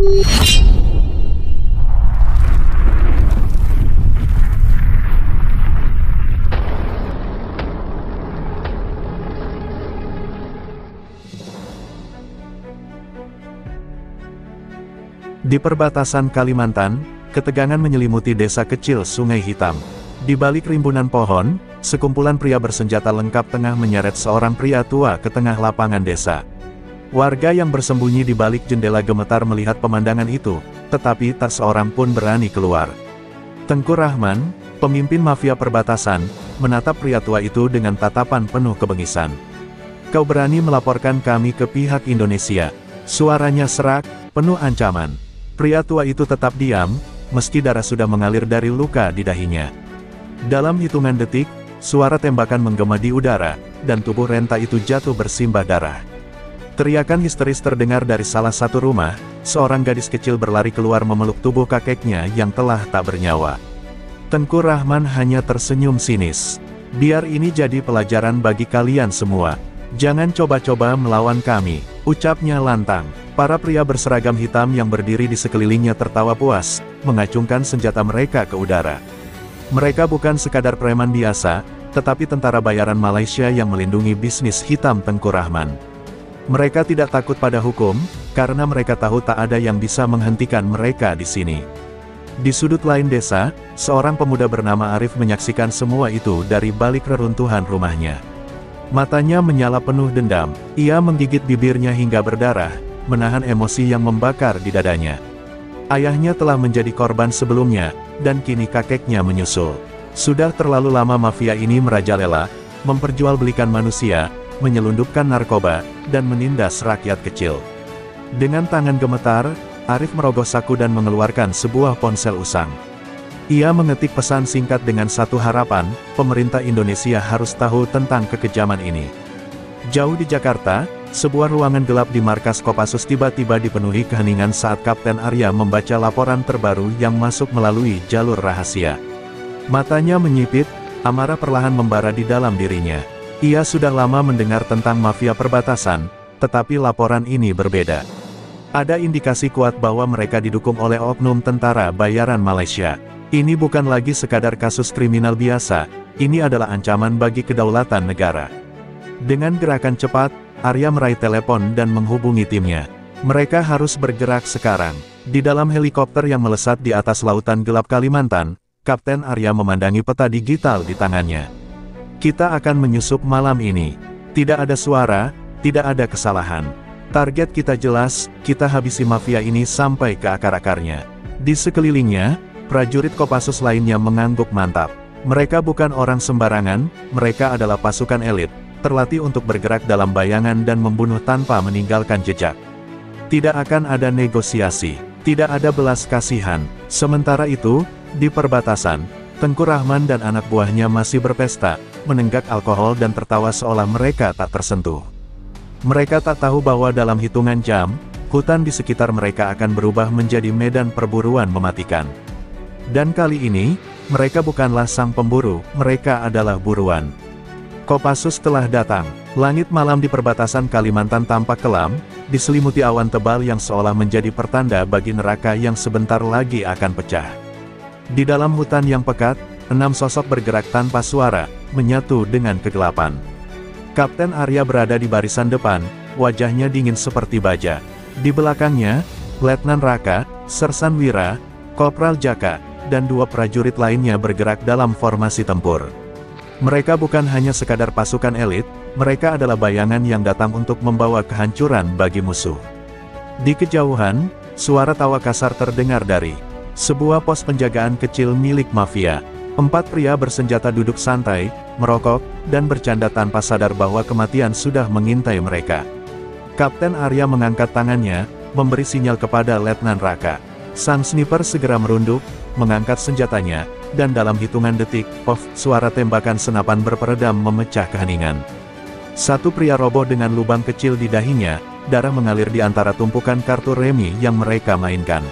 Di perbatasan Kalimantan, ketegangan menyelimuti desa kecil Sungai Hitam. Di balik rimbunan pohon, sekumpulan pria bersenjata lengkap tengah menyeret seorang pria tua ke tengah lapangan desa. Warga yang bersembunyi di balik jendela gemetar melihat pemandangan itu, tetapi tak seorang pun berani keluar. Tengku Rahman, pemimpin mafia perbatasan, menatap pria tua itu dengan tatapan penuh kebengisan. "Kau berani melaporkan kami ke pihak Indonesia?" Suaranya serak, penuh ancaman. Pria tua itu tetap diam, meski darah sudah mengalir dari luka di dahinya. Dalam hitungan detik, suara tembakan menggema di udara, dan tubuh renta itu jatuh bersimbah darah. Teriakan histeris terdengar dari salah satu rumah, seorang gadis kecil berlari keluar memeluk tubuh kakeknya yang telah tak bernyawa. Tengku Rahman hanya tersenyum sinis. "Biar ini jadi pelajaran bagi kalian semua. Jangan coba-coba melawan kami," ucapnya lantang. Para pria berseragam hitam yang berdiri di sekelilingnya tertawa puas, mengacungkan senjata mereka ke udara. Mereka bukan sekadar preman biasa, tetapi tentara bayaran Malaysia yang melindungi bisnis hitam Tengku Rahman. Mereka tidak takut pada hukum, karena mereka tahu tak ada yang bisa menghentikan mereka di sini. Di sudut lain desa, seorang pemuda bernama Arif menyaksikan semua itu dari balik reruntuhan rumahnya. Matanya menyala penuh dendam, ia menggigit bibirnya hingga berdarah, menahan emosi yang membakar di dadanya. Ayahnya telah menjadi korban sebelumnya, dan kini kakeknya menyusul. Sudah terlalu lama mafia ini merajalela, memperjualbelikan manusia, menyelundupkan narkoba, dan menindas rakyat kecil. Dengan tangan gemetar, Arif merogoh saku dan mengeluarkan sebuah ponsel usang. Ia mengetik pesan singkat dengan satu harapan, pemerintah Indonesia harus tahu tentang kekejaman ini. Jauh di Jakarta, sebuah ruangan gelap di markas Kopassus tiba-tiba dipenuhi keheningan saat Kapten Arya membaca laporan terbaru yang masuk melalui jalur rahasia. Matanya menyipit, amarah perlahan membara di dalam dirinya. Ia sudah lama mendengar tentang mafia perbatasan, tetapi laporan ini berbeda. Ada indikasi kuat bahwa mereka didukung oleh oknum tentara bayaran Malaysia. Ini bukan lagi sekadar kasus kriminal biasa, ini adalah ancaman bagi kedaulatan negara. Dengan gerakan cepat, Arya meraih telepon dan menghubungi timnya. Mereka harus bergerak sekarang. Di dalam helikopter yang melesat di atas lautan gelap Kalimantan, Kapten Arya memandangi peta digital di tangannya. "Kita akan menyusup malam ini. Tidak ada suara, tidak ada kesalahan. Target kita jelas, kita habisi mafia ini sampai ke akar-akarnya." Di sekelilingnya, prajurit Kopassus lainnya mengangguk mantap. Mereka bukan orang sembarangan, mereka adalah pasukan elit, terlatih untuk bergerak dalam bayangan dan membunuh tanpa meninggalkan jejak. Tidak akan ada negosiasi, tidak ada belas kasihan. Sementara itu, di perbatasan, Tengku Rahman dan anak buahnya masih berpesta, menenggak alkohol dan tertawa seolah mereka tak tersentuh. Mereka tak tahu bahwa dalam hitungan jam, hutan di sekitar mereka akan berubah menjadi medan perburuan mematikan. Dan kali ini, mereka bukanlah sang pemburu, mereka adalah buruan. Kopassus telah datang. Langit malam di perbatasan Kalimantan tampak kelam, diselimuti awan tebal yang seolah menjadi pertanda bagi neraka yang sebentar lagi akan pecah. Di dalam hutan yang pekat, 6 sosok bergerak tanpa suara, menyatu dengan kegelapan. Kapten Arya berada di barisan depan, wajahnya dingin seperti baja. Di belakangnya, Letnan Raka, Sersan Wira, Kopral Jaka, dan 2 prajurit lainnya bergerak dalam formasi tempur. Mereka bukan hanya sekadar pasukan elit, mereka adalah bayangan yang datang untuk membawa kehancuran bagi musuh. Di kejauhan, suara tawa kasar terdengar dari sebuah pos penjagaan kecil milik mafia. 4 pria bersenjata duduk santai, merokok, dan bercanda tanpa sadar bahwa kematian sudah mengintai mereka. Kapten Arya mengangkat tangannya, memberi sinyal kepada Letnan Raka. Sang sniper segera merunduk, mengangkat senjatanya, dan dalam hitungan detik, suara tembakan senapan berperedam memecah keheningan. Satu pria roboh dengan lubang kecil di dahinya, darah mengalir di antara tumpukan kartu remi yang mereka mainkan.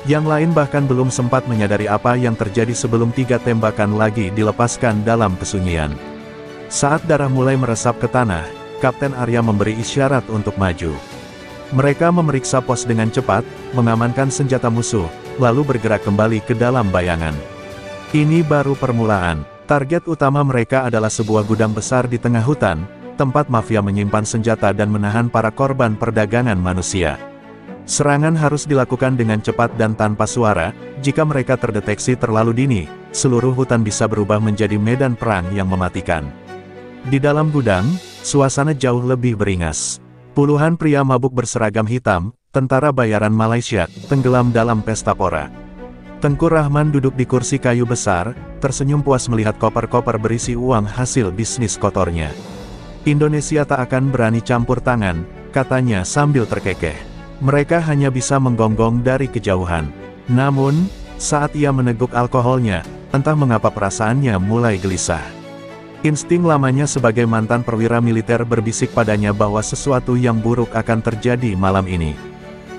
Yang lain bahkan belum sempat menyadari apa yang terjadi sebelum 3 tembakan lagi dilepaskan dalam kesunyian. Saat darah mulai meresap ke tanah, Kapten Arya memberi isyarat untuk maju. Mereka memeriksa pos dengan cepat, mengamankan senjata musuh, lalu bergerak kembali ke dalam bayangan. Ini baru permulaan. Target utama mereka adalah sebuah gudang besar di tengah hutan, tempat mafia menyimpan senjata dan menahan para korban perdagangan manusia. Serangan harus dilakukan dengan cepat dan tanpa suara. Jika mereka terdeteksi terlalu dini, seluruh hutan bisa berubah menjadi medan perang yang mematikan. Di dalam gudang, suasana jauh lebih beringas. Puluhan pria mabuk berseragam hitam, tentara bayaran Malaysia, tenggelam dalam pesta pora. Tengku Rahman duduk di kursi kayu besar, tersenyum puas melihat koper-koper berisi uang hasil bisnis kotornya. Indonesia tak akan berani campur tangan, katanya sambil terkekeh. Mereka hanya bisa menggonggong dari kejauhan. Namun, saat ia meneguk alkoholnya, entah mengapa perasaannya mulai gelisah. Insting lamanya sebagai mantan perwira militer berbisik padanya bahwa sesuatu yang buruk akan terjadi malam ini.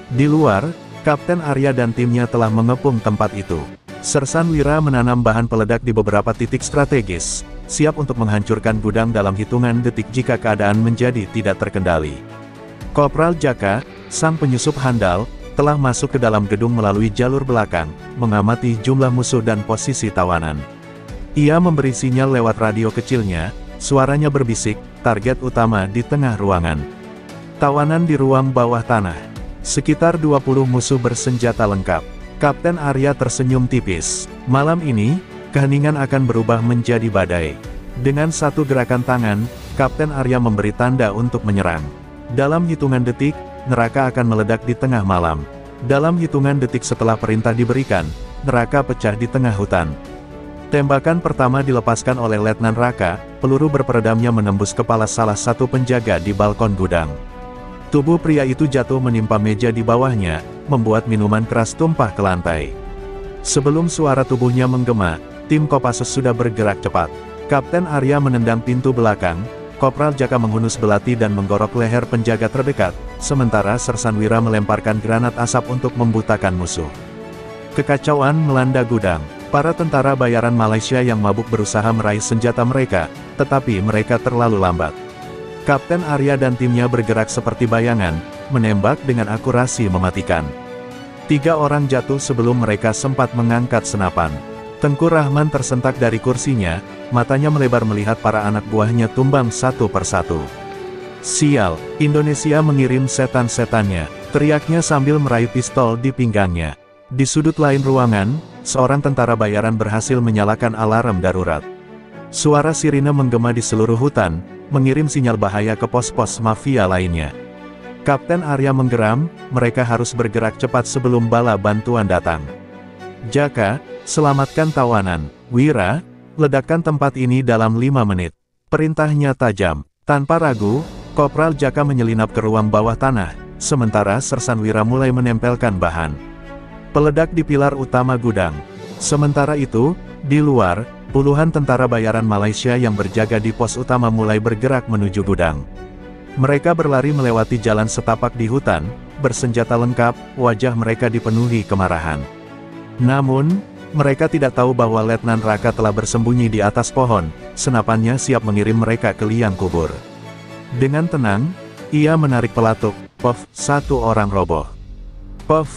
Di luar, Kapten Arya dan timnya telah mengepung tempat itu. Sersan Wira menanam bahan peledak di beberapa titik strategis, siap untuk menghancurkan gudang dalam hitungan detik jika keadaan menjadi tidak terkendali. Kopral Jaka, sang penyusup handal, telah masuk ke dalam gedung melalui jalur belakang, mengamati jumlah musuh dan posisi tawanan. Ia memberi sinyal lewat radio kecilnya, suaranya berbisik, target utama di tengah ruangan. Tawanan di ruang bawah tanah. Sekitar 20 musuh bersenjata lengkap. Kapten Arya tersenyum tipis. Malam ini, keheningan akan berubah menjadi badai. Dengan satu gerakan tangan, Kapten Arya memberi tanda untuk menyerang. Dalam hitungan detik, neraka akan meledak di tengah malam. Dalam hitungan detik setelah perintah diberikan, neraka pecah di tengah hutan. Tembakan pertama dilepaskan oleh Letnan Raka, peluru berperedamnya menembus kepala salah satu penjaga di balkon gudang. Tubuh pria itu jatuh menimpa meja di bawahnya, membuat minuman keras tumpah ke lantai. Sebelum suara tubuhnya menggema, tim Kopassus sudah bergerak cepat. Kapten Arya menendang pintu belakang, Kopral Jaka menghunus belati dan menggorok leher penjaga terdekat, sementara Sersan Wira melemparkan granat asap untuk membutakan musuh. Kekacauan melanda gudang. Para tentara bayaran Malaysia yang mabuk berusaha meraih senjata mereka, tetapi mereka terlalu lambat. Kapten Arya dan timnya bergerak seperti bayangan, menembak dengan akurasi mematikan. 3 orang jatuh sebelum mereka sempat mengangkat senapan. Tengku Rahman tersentak dari kursinya, matanya melebar melihat para anak buahnya tumbang satu persatu. Sial, Indonesia mengirim setan-setannya, teriaknya sambil meraih pistol di pinggangnya. Di sudut lain ruangan, seorang tentara bayaran berhasil menyalakan alarm darurat. Suara sirine menggema di seluruh hutan, mengirim sinyal bahaya ke pos-pos mafia lainnya. Kapten Arya menggeram, mereka harus bergerak cepat sebelum bala bantuan datang. Jaka, selamatkan tawanan. Wira, ledakkan tempat ini dalam 5 menit. Perintahnya tajam. Tanpa ragu, Kopral Jaka menyelinap ke ruang bawah tanah, sementara Sersan Wira mulai menempelkan bahan peledak di pilar utama gudang. Sementara itu, di luar, puluhan tentara bayaran Malaysia yang berjaga di pos utama mulai bergerak menuju gudang. Mereka berlari melewati jalan setapak di hutan, bersenjata lengkap, wajah mereka dipenuhi kemarahan. Namun, mereka tidak tahu bahwa Letnan Raka telah bersembunyi di atas pohon, senapannya siap mengirim mereka ke liang kubur. Dengan tenang, ia menarik pelatuk, pof, 1 orang roboh. Pof,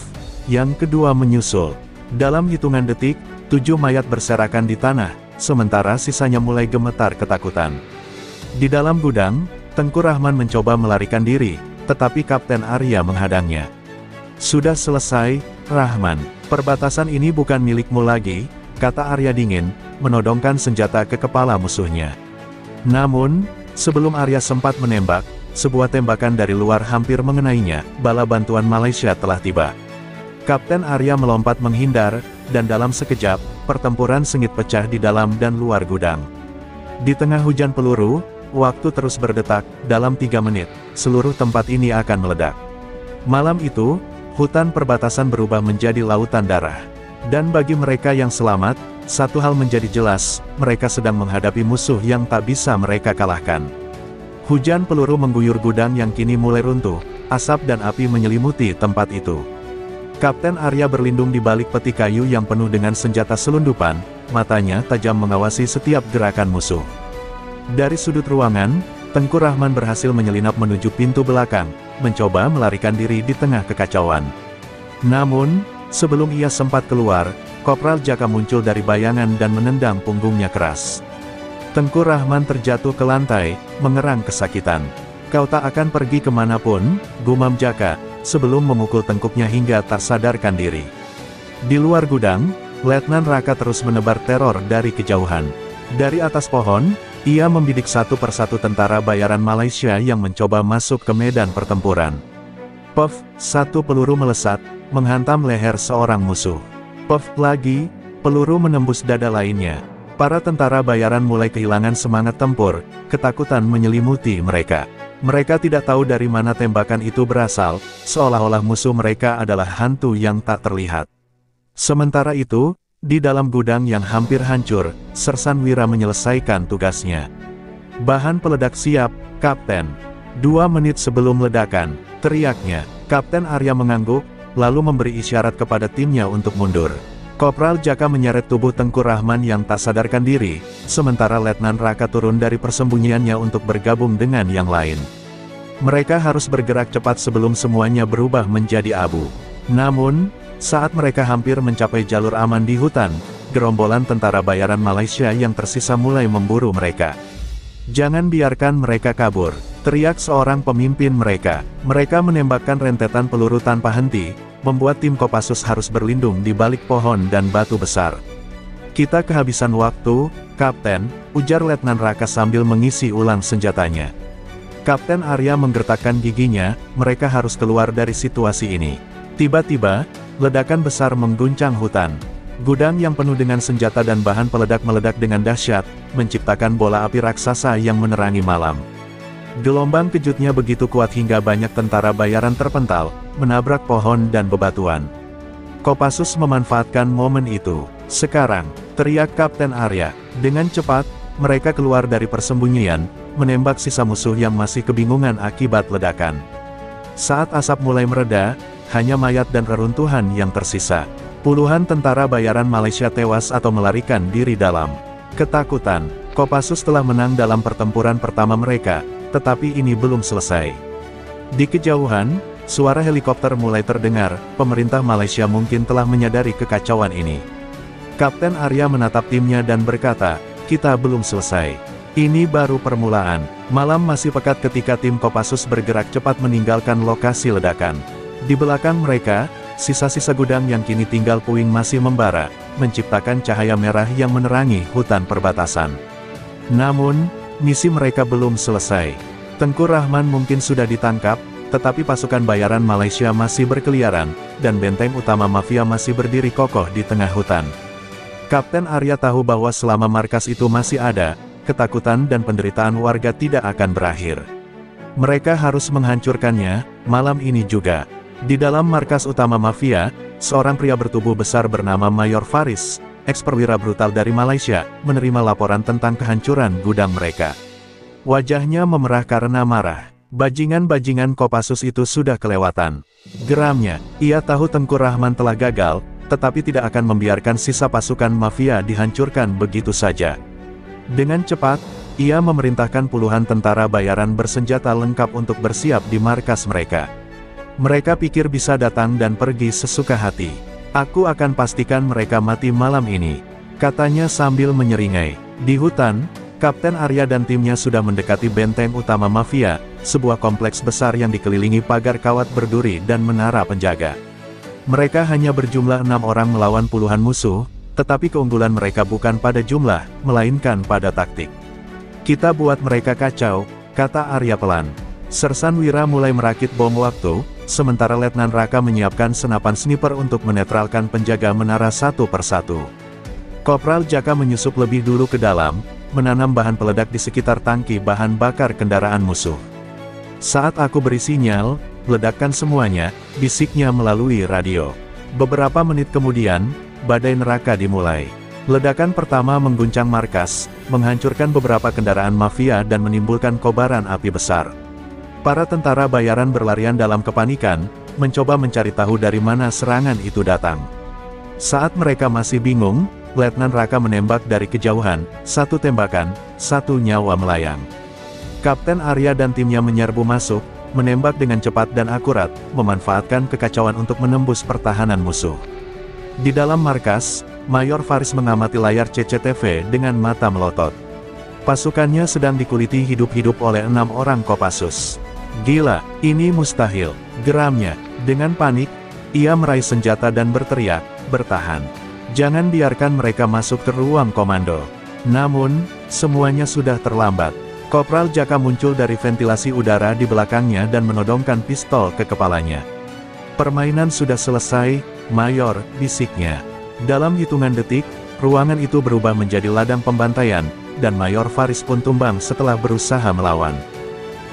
yang kedua menyusul. Dalam hitungan detik, 7 mayat berserakan di tanah, sementara sisanya mulai gemetar ketakutan. Di dalam gudang, Tengku Rahman mencoba melarikan diri, tetapi Kapten Arya menghadangnya. Sudah selesai, Rahman. Perbatasan ini bukan milikmu lagi, kata Arya dingin, menodongkan senjata ke kepala musuhnya. Namun, sebelum Arya sempat menembak, sebuah tembakan dari luar hampir mengenainya, bala bantuan Malaysia telah tiba. Kapten Arya melompat menghindar, dan dalam sekejap, pertempuran sengit pecah di dalam dan luar gudang. Di tengah hujan peluru, waktu terus berdetak, dalam 3 menit, seluruh tempat ini akan meledak. Malam itu, hutan perbatasan berubah menjadi lautan darah. Dan bagi mereka yang selamat, satu hal menjadi jelas, mereka sedang menghadapi musuh yang tak bisa mereka kalahkan. Hujan peluru mengguyur gudang yang kini mulai runtuh, asap dan api menyelimuti tempat itu. Kapten Arya berlindung di balik peti kayu yang penuh dengan senjata selundupan, matanya tajam mengawasi setiap gerakan musuh. Dari sudut ruangan, Tengku Rahman berhasil menyelinap menuju pintu belakang, mencoba melarikan diri di tengah kekacauan. Namun, sebelum ia sempat keluar, Kopral Jaka muncul dari bayangan dan menendang punggungnya keras. Tengku Rahman terjatuh ke lantai, mengerang kesakitan. "Kau tak akan pergi kemanapun," gumam Jaka, sebelum memukul tengkuknya hingga tak sadarkan diri. Di luar gudang, Letnan Raka terus menebar teror dari kejauhan. Dari atas pohon, ia membidik satu persatu tentara bayaran Malaysia yang mencoba masuk ke medan pertempuran. Puff, satu peluru melesat, menghantam leher seorang musuh. Puff lagi, peluru menembus dada lainnya. Para tentara bayaran mulai kehilangan semangat tempur, ketakutan menyelimuti mereka. Mereka tidak tahu dari mana tembakan itu berasal, seolah-olah musuh mereka adalah hantu yang tak terlihat. Sementara itu, di dalam gudang yang hampir hancur, Sersan Wira menyelesaikan tugasnya. "Bahan peledak siap, Kapten." 2 menit sebelum ledakan, teriaknya. Kapten Arya mengangguk, lalu memberi isyarat kepada timnya untuk mundur. Kopral Jaka menyeret tubuh Tengku Rahman yang tak sadarkan diri, sementara Letnan Raka turun dari persembunyiannya untuk bergabung dengan yang lain. Mereka harus bergerak cepat sebelum semuanya berubah menjadi abu. Namun, saat mereka hampir mencapai jalur aman di hutan, gerombolan tentara bayaran Malaysia yang tersisa mulai memburu mereka. "Jangan biarkan mereka kabur," teriak seorang pemimpin mereka. Mereka menembakkan rentetan peluru tanpa henti, membuat tim Kopassus harus berlindung di balik pohon dan batu besar. "Kita kehabisan waktu, Kapten," ujar Letnan Raka sambil mengisi ulang senjatanya. Kapten Arya menggertakkan giginya, mereka harus keluar dari situasi ini. Tiba-tiba, ledakan besar mengguncang hutan. Gudang yang penuh dengan senjata dan bahan peledak meledak dengan dahsyat, menciptakan bola api raksasa yang menerangi malam. Gelombang kejutnya begitu kuat hingga banyak tentara bayaran terpental, menabrak pohon dan bebatuan. Kopassus memanfaatkan momen itu. "Sekarang," teriak Kapten Arya. Dengan cepat, mereka keluar dari persembunyian, menembak sisa musuh yang masih kebingungan akibat ledakan. Saat asap mulai mereda, hanya mayat dan reruntuhan yang tersisa. Puluhan tentara bayaran Malaysia tewas atau melarikan diri dalam ketakutan. Kopassus telah menang dalam pertempuran pertama mereka, tetapi ini belum selesai. Di kejauhan, suara helikopter mulai terdengar, pemerintah Malaysia mungkin telah menyadari kekacauan ini. Kapten Arya menatap timnya dan berkata, "Kita belum selesai. Ini baru permulaan." Malam masih pekat ketika tim Kopassus bergerak cepat meninggalkan lokasi ledakan. Di belakang mereka, sisa-sisa gudang yang kini tinggal puing masih membara, menciptakan cahaya merah yang menerangi hutan perbatasan. Namun, misi mereka belum selesai. Tengku Rahman mungkin sudah ditangkap, tetapi pasukan bayaran Malaysia masih berkeliaran, dan benteng utama mafia masih berdiri kokoh di tengah hutan. Kapten Arya tahu bahwa selama markas itu masih ada, ketakutan dan penderitaan warga tidak akan berakhir. Mereka harus menghancurkannya, malam ini juga. Di dalam markas utama mafia, seorang pria bertubuh besar bernama Mayor Faris, eks-perwira brutal dari Malaysia, menerima laporan tentang kehancuran gudang mereka. Wajahnya memerah karena marah. Bajingan-bajingan Kopassus itu sudah kelewatan. Geramnya, ia tahu Tengku Rahman telah gagal, tetapi tidak akan membiarkan sisa pasukan mafia dihancurkan begitu saja. Dengan cepat, ia memerintahkan puluhan tentara bayaran bersenjata lengkap untuk bersiap di markas mereka. Mereka pikir bisa datang dan pergi sesuka hati. "Aku akan pastikan mereka mati malam ini," katanya sambil menyeringai. Di hutan, Kapten Arya dan timnya sudah mendekati benteng utama mafia, sebuah kompleks besar yang dikelilingi pagar kawat berduri dan menara penjaga. Mereka hanya berjumlah 6 orang melawan puluhan musuh, tetapi keunggulan mereka bukan pada jumlah, melainkan pada taktik. "Kita buat mereka kacau," kata Arya pelan. Sersan Wira mulai merakit bom waktu, sementara Letnan Raka menyiapkan senapan sniper untuk menetralkan penjaga menara satu persatu. Kopral Jaka menyusup lebih dulu ke dalam, menanam bahan peledak di sekitar tangki bahan bakar kendaraan musuh. "Saat aku beri sinyal, ledakkan semuanya," bisiknya melalui radio. Beberapa menit kemudian, badai neraka dimulai. Ledakan pertama mengguncang markas, menghancurkan beberapa kendaraan mafia dan menimbulkan kobaran api besar. Para tentara bayaran berlarian dalam kepanikan, mencoba mencari tahu dari mana serangan itu datang. Saat mereka masih bingung, Letnan Raka menembak dari kejauhan, satu tembakan, satu nyawa melayang. Kapten Arya dan timnya menyerbu masuk, menembak dengan cepat dan akurat, memanfaatkan kekacauan untuk menembus pertahanan musuh. Di dalam markas, Mayor Faris mengamati layar CCTV dengan mata melotot. Pasukannya sedang dikuliti hidup-hidup oleh 6 orang Kopassus. Gila, ini mustahil, geramnya. Dengan panik, ia meraih senjata dan berteriak, bertahan. Jangan biarkan mereka masuk ke ruang komando. Namun, semuanya sudah terlambat. Kopral Jaka muncul dari ventilasi udara di belakangnya dan menodongkan pistol ke kepalanya. Permainan sudah selesai, Mayor, bisiknya. Dalam hitungan detik, ruangan itu berubah menjadi ladang pembantaian, dan Mayor Faris pun tumbang setelah berusaha melawan.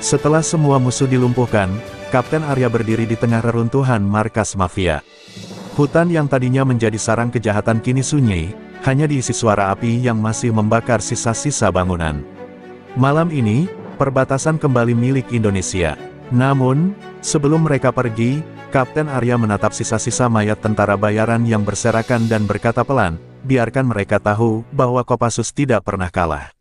Setelah semua musuh dilumpuhkan, Kapten Arya berdiri di tengah reruntuhan markas mafia. Hutan yang tadinya menjadi sarang kejahatan kini sunyi, hanya diisi suara api yang masih membakar sisa-sisa bangunan. Malam ini, perbatasan kembali milik Indonesia. Namun, sebelum mereka pergi, Kapten Arya menatap sisa-sisa mayat tentara bayaran yang berserakan dan berkata pelan, biarkan mereka tahu bahwa Kopassus tidak pernah kalah.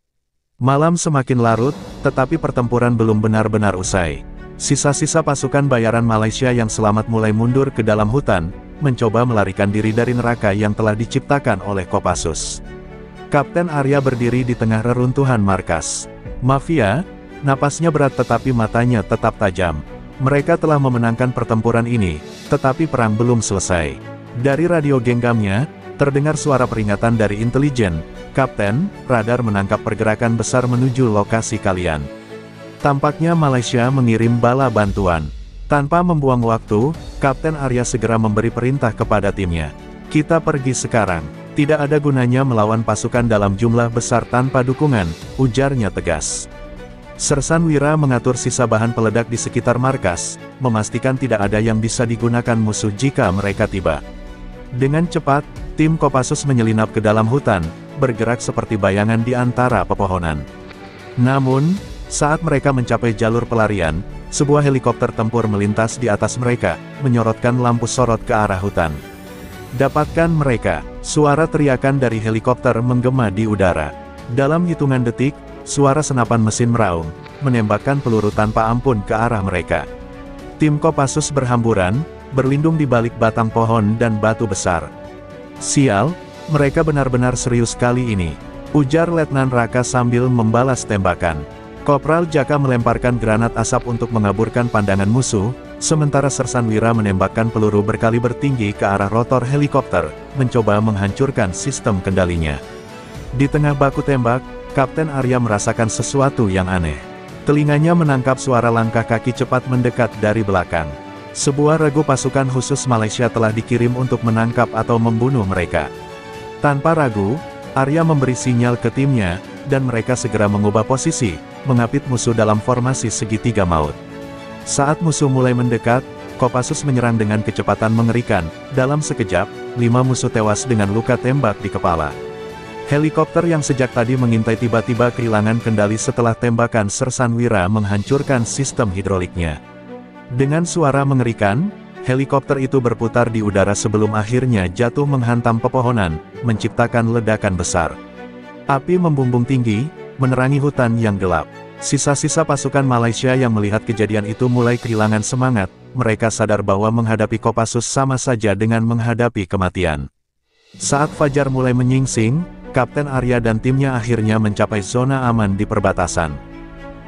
Malam semakin larut, tetapi pertempuran belum benar-benar usai. Sisa-sisa pasukan bayaran Malaysia yang selamat mulai mundur ke dalam hutan, mencoba melarikan diri dari neraka yang telah diciptakan oleh Kopassus. Kapten Arya berdiri di tengah reruntuhan markas. Mafia, napasnya berat tetapi matanya tetap tajam. Mereka telah memenangkan pertempuran ini, tetapi perang belum selesai. Dari radio genggamnya, terdengar suara peringatan dari intelijen, Kapten, radar menangkap pergerakan besar menuju lokasi kalian. Tampaknya Malaysia mengirim bala bantuan. Tanpa membuang waktu, Kapten Arya segera memberi perintah kepada timnya. Kita pergi sekarang. Tidak ada gunanya melawan pasukan dalam jumlah besar tanpa dukungan, ujarnya tegas. Sersan Wira mengatur sisa bahan peledak di sekitar markas, memastikan tidak ada yang bisa digunakan musuh jika mereka tiba. Dengan cepat, tim Kopassus menyelinap ke dalam hutan, bergerak seperti bayangan di antara pepohonan. Namun, saat mereka mencapai jalur pelarian, sebuah helikopter tempur melintas di atas mereka, menyorotkan lampu sorot ke arah hutan. Dapatkan mereka, suara teriakan dari helikopter menggema di udara. Dalam hitungan detik, suara senapan mesin meraung, menembakkan peluru tanpa ampun ke arah mereka. Tim Kopassus berhamburan, berlindung di balik batang pohon dan batu besar. Sial, mereka benar-benar serius kali ini, ujar Letnan Raka sambil membalas tembakan. Kopral Jaka melemparkan granat asap untuk mengaburkan pandangan musuh, sementara Sersan Wira menembakkan peluru berkaliber tinggi ke arah rotor helikopter, mencoba menghancurkan sistem kendalinya. Di tengah baku tembak, Kapten Arya merasakan sesuatu yang aneh. Telinganya menangkap suara langkah kaki cepat mendekat dari belakang. Sebuah regu pasukan khusus Malaysia telah dikirim untuk menangkap atau membunuh mereka. Tanpa ragu, Arya memberi sinyal ke timnya, dan mereka segera mengubah posisi, mengapit musuh dalam formasi segitiga maut. Saat musuh mulai mendekat, Kopassus menyerang dengan kecepatan mengerikan. Dalam sekejap, 5 musuh tewas dengan luka tembak di kepala. Helikopter yang sejak tadi mengintai tiba-tiba kehilangan kendali setelah tembakan Sersan Wira menghancurkan sistem hidroliknya. Dengan suara mengerikan, helikopter itu berputar di udara sebelum akhirnya jatuh menghantam pepohonan, menciptakan ledakan besar. Api membumbung tinggi, menerangi hutan yang gelap. Sisa-sisa pasukan Malaysia yang melihat kejadian itu mulai kehilangan semangat, mereka sadar bahwa menghadapi Kopassus sama saja dengan menghadapi kematian. Saat fajar mulai menyingsing, Kapten Arya dan timnya akhirnya mencapai zona aman di perbatasan.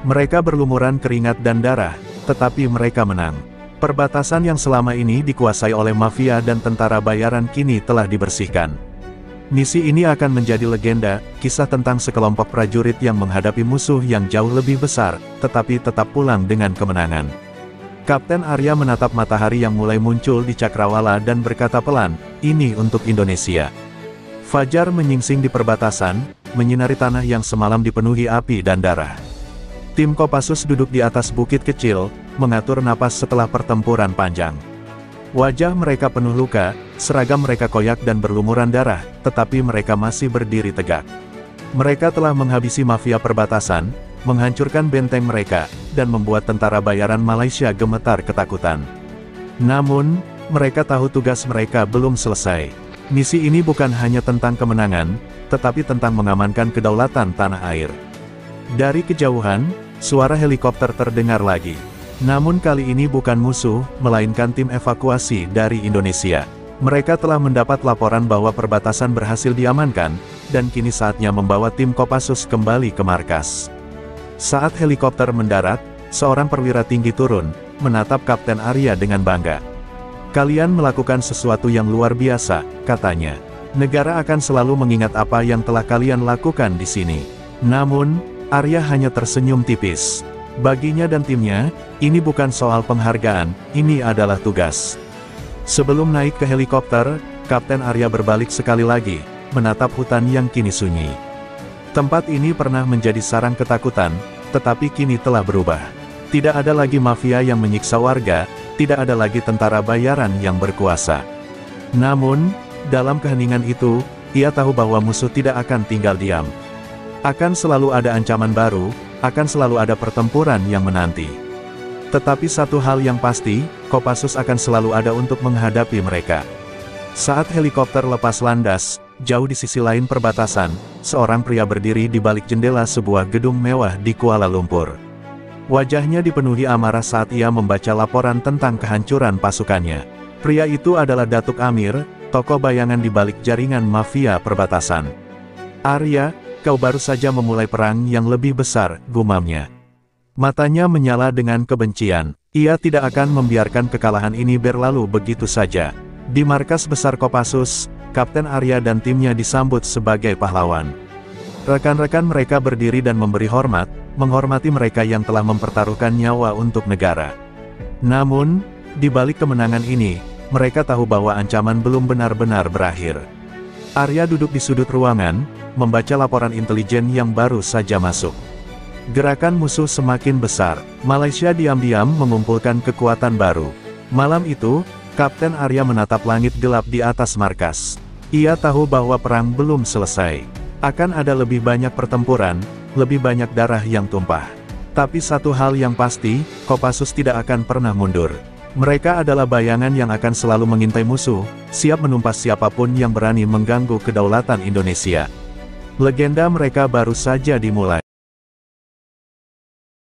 Mereka berlumuran keringat dan darah, tetapi mereka menang. Perbatasan yang selama ini dikuasai oleh mafia dan tentara bayaran kini telah dibersihkan. Misi ini akan menjadi legenda, kisah tentang sekelompok prajurit yang menghadapi musuh yang jauh lebih besar, tetapi tetap pulang dengan kemenangan. Kapten Arya menatap matahari yang mulai muncul di cakrawala dan berkata pelan, ini untuk Indonesia. Fajar menyingsing di perbatasan, menyinari tanah yang semalam dipenuhi api dan darah. Tim Kopassus duduk di atas bukit kecil, mengatur napas setelah pertempuran panjang. Wajah mereka penuh luka, seragam mereka koyak dan berlumuran darah, tetapi mereka masih berdiri tegak. Mereka telah menghabisi mafia perbatasan, menghancurkan benteng mereka, dan membuat tentara bayaran Malaysia gemetar ketakutan. Namun, mereka tahu tugas mereka belum selesai. Misi ini bukan hanya tentang kemenangan, tetapi tentang mengamankan kedaulatan tanah air. Dari kejauhan, Suara helikopter terdengar lagi. Namun kali ini bukan musuh, melainkan tim evakuasi dari Indonesia. Mereka telah mendapat laporan bahwa perbatasan berhasil diamankan, dan kini saatnya membawa tim Kopassus kembali ke markas. Saat helikopter mendarat, seorang perwira tinggi turun, menatap Kapten Arya dengan bangga. "Kalian melakukan sesuatu yang luar biasa," katanya. "Negara akan selalu mengingat apa yang telah kalian lakukan di sini." Namun, Arya hanya tersenyum tipis. Baginya dan timnya, ini bukan soal penghargaan, ini adalah tugas. Sebelum naik ke helikopter, Kapten Arya berbalik sekali lagi, menatap hutan yang kini sunyi. Tempat ini pernah menjadi sarang ketakutan, tetapi kini telah berubah. Tidak ada lagi mafia yang menyiksa warga, tidak ada lagi tentara bayaran yang berkuasa. Namun, dalam keheningan itu, ia tahu bahwa musuh tidak akan tinggal diam. Akan selalu ada ancaman baru, akan selalu ada pertempuran yang menanti. Tetapi satu hal yang pasti, Kopassus akan selalu ada untuk menghadapi mereka. Saat helikopter lepas landas, jauh di sisi lain perbatasan, seorang pria berdiri di balik jendela sebuah gedung mewah di Kuala Lumpur. Wajahnya dipenuhi amarah saat ia membaca laporan tentang kehancuran pasukannya. Pria itu adalah Datuk Amir, tokoh bayangan di balik jaringan mafia perbatasan. "Arya, kau baru saja memulai perang yang lebih besar," gumamnya. Matanya menyala dengan kebencian. Ia tidak akan membiarkan kekalahan ini berlalu begitu saja. Di markas besar Kopassus, Kapten Arya dan timnya disambut sebagai pahlawan. Rekan-rekan mereka berdiri dan memberi hormat, menghormati mereka yang telah mempertaruhkan nyawa untuk negara. Namun, di balik kemenangan ini, mereka tahu bahwa ancaman belum benar-benar berakhir. Arya duduk di sudut ruangan, membaca laporan intelijen yang baru saja masuk. Gerakan musuh semakin besar. Malaysia diam-diam mengumpulkan kekuatan baru. Malam itu, Kapten Arya menatap langit gelap di atas markas. Ia tahu bahwa perang belum selesai. Akan ada lebih banyak pertempuran, lebih banyak darah yang tumpah. Tapi satu hal yang pasti, Kopassus tidak akan pernah mundur. Mereka adalah bayangan yang akan selalu mengintai musuh, siap menumpas siapapun yang berani mengganggu kedaulatan Indonesia. Legenda mereka baru saja dimulai.